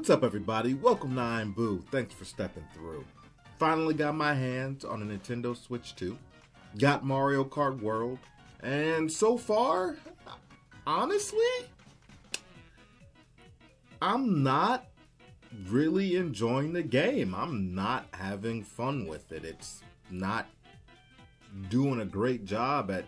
What's up, everybody? Welcome to I'm Boo. Thanks for stepping through. Finally got my hands on a Nintendo Switch 2. Got Mario Kart World. And so far, honestly, I'm not really enjoying the game. I'm not having fun with it. It's not doing a great job at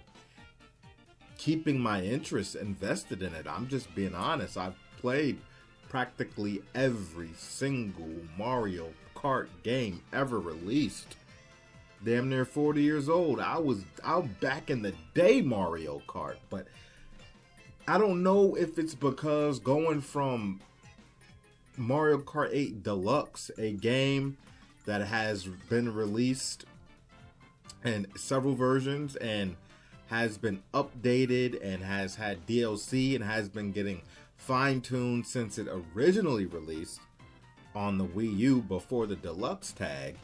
keeping my interest invested in it. I'm just being honest. I've played practically every single Mario Kart game ever released. Damn near 40 years old. I was out back in the day Mario Kart, but I don't know if it's because going from Mario Kart 8 Deluxe, a game that has been released in several versions and has been updated and has had DLC and has been getting fine-tuned since it originally released on the Wii U before the Deluxe tag.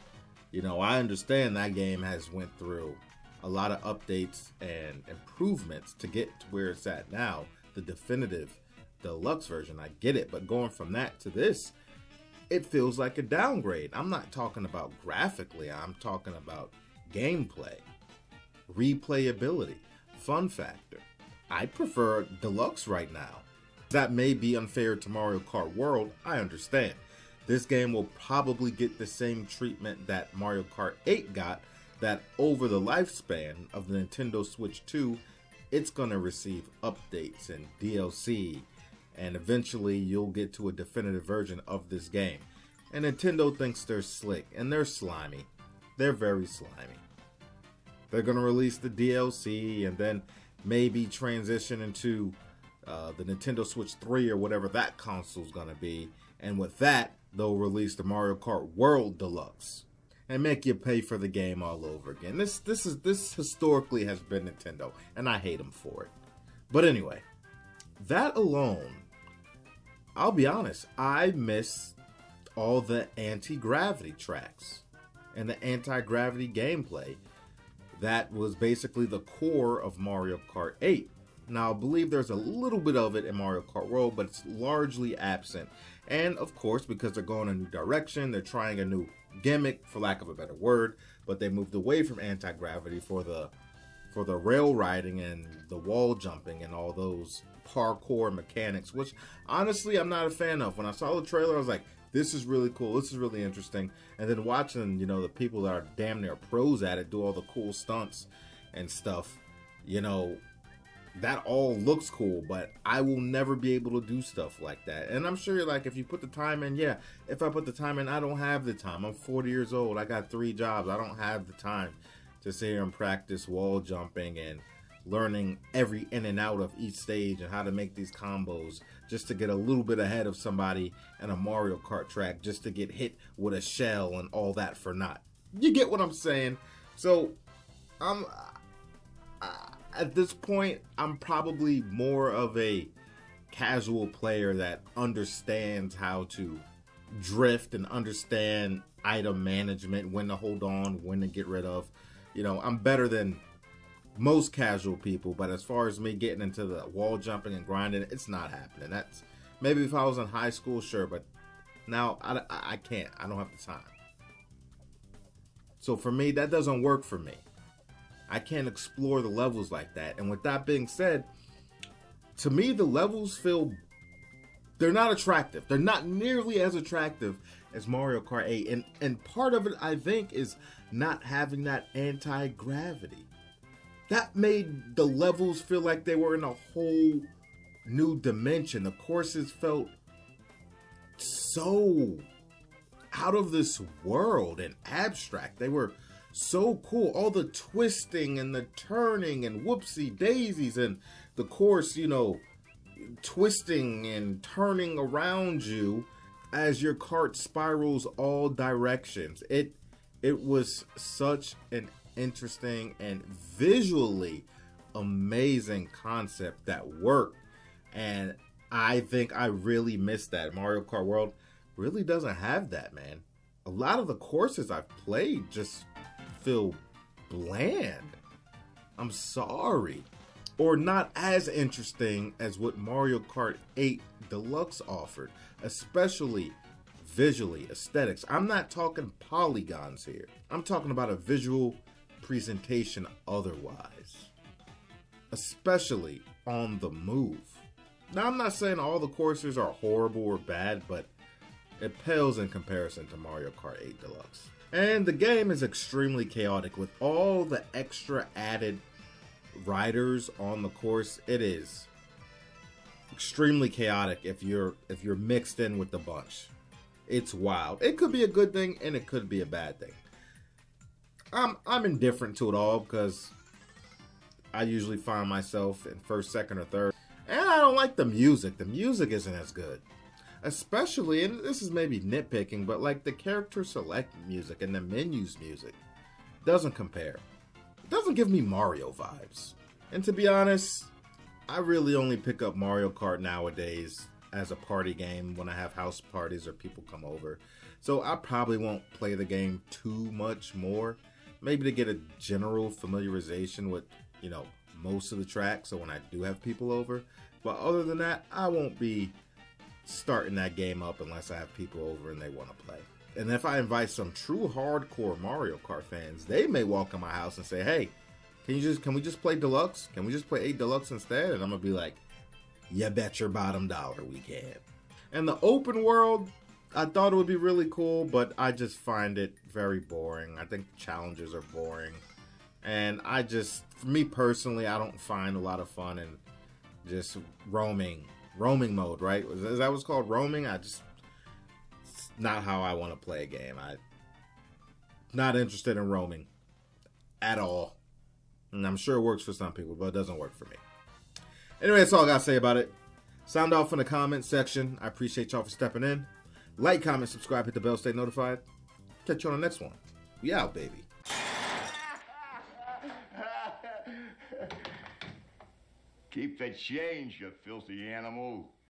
You know, I understand that game has went through a lot of updates and improvements to get to where it's at now, the definitive Deluxe version. I get it, but going from that to this, it feels like a downgrade. I'm not talking about graphically, I'm talking about gameplay, replayability, fun factor. I prefer Deluxe right now. That may be unfair to Mario Kart World, I understand. This game will probably get the same treatment that Mario Kart 8 got, that over the lifespan of the Nintendo Switch 2, it's going to receive updates and DLC, and eventually you'll get to a definitive version of this game. And Nintendo thinks they're slick, and they're slimy. They're very slimy. They're going to release the DLC and then maybe transition into the Nintendo Switch 3 or whatever that console's going to be. And with that, they'll release the Mario Kart World Deluxe and make you pay for the game all over again. This historically has been Nintendo, and I hate them for it. But anyway, that alone, I'll be honest, I miss all the anti-gravity tracks and the anti-gravity gameplay that was basically the core of Mario Kart 8. Now, I believe there's a little bit of it in Mario Kart World, but it's largely absent. And of course, because they're going a new direction, they're trying a new gimmick, for lack of a better word, but they moved away from anti-gravity for the rail riding and the wall jumping and all those parkour mechanics, which honestly I'm not a fan of. When I saw the trailer, I was like, this is really cool, this is really interesting. And then watching, you know, the people that are damn near pros at it do all the cool stunts and stuff, you know, that all looks cool, but I will never be able to do stuff like that. And I'm sure, like, if you put the time in, yeah, if I put the time in, I don't have the time. I'm 40 years old. I got 3 jobs. I don't have the time to sit here and practice wall jumping and learning every in and out of each stage and how to make these combos just to get a little bit ahead of somebody in a Mario Kart track, just to get hit with a shell and all that for naught. You get what I'm saying? So, at this point, I'm probably more of a casual player that understands how to drift and understand item management, when to hold on, when to get rid of. You know, I'm better than most casual people, but as far as me getting into the wall jumping and grinding, it's not happening. That's maybe if I was in high school, sure, but now I can't. I don't have the time. So for me, that doesn't work for me. I can't explore the levels like that. And with that being said, to me, the levels they're not attractive. They're not nearly as attractive as Mario Kart 8. And part of it, I think, is not having that anti-gravity. That made the levels feel like they were in a whole new dimension. The courses felt so out of this world and abstract. They were so cool. All the twisting and the turning and whoopsie daisies, and the course, you know, twisting and turning around you as your cart spirals all directions. It was such an interesting and visually amazing concept that worked, and I think I really missed that. Mario Kart World really doesn't have that, man. A lot of the courses I've played just feel bland. I'm sorry. Or not as interesting as what Mario Kart 8 Deluxe offered, especially visually, aesthetics. I'm not talking polygons here. I'm talking about a visual presentation otherwise, especially on the move. Now, I'm not saying all the courses are horrible or bad, but it pales in comparison to Mario Kart 8 Deluxe. And the game is extremely chaotic with all the extra added riders on the course. It is extremely chaotic if you're mixed in with the bunch. It's wild. It could be a good thing and it could be a bad thing. I'm indifferent to it all because I usually find myself in first, second, or third. And I don't like the music. The music isn't as good. Especially, and this is maybe nitpicking, but like the character select music and the menus music doesn't compare. It doesn't give me Mario vibes. And to be honest, I really only pick up Mario Kart nowadays as a party game when I have house parties or people come over. So I probably won't play the game too much more. Maybe to get a general familiarization with, most of the tracks, so when I do have people over. But other than that, I won't be starting that game up unless I have people over and they want to play. And if I invite some true hardcore Mario Kart fans, they may walk in my house and say, hey, can we just play Deluxe? Can we just play 8 Deluxe instead? And I'm going to be like, you bet your bottom dollar we can. And the open world, I thought it would be really cool, but I just find it very boring. I think challenges are boring. And for me personally, I don't find a lot of fun in just roaming mode, right? Is that what's called, roaming? It's not how I want to play a game. I'm not interested in roaming at all. And I'm sure it works for some people, but it doesn't work for me. Anyway, that's all I got to say about it. Sound off in the comment section. I appreciate y'all for stepping in. Like, comment, subscribe, hit the bell, stay notified. Catch you on the next one. We out, baby. Keep the change, you filthy animal.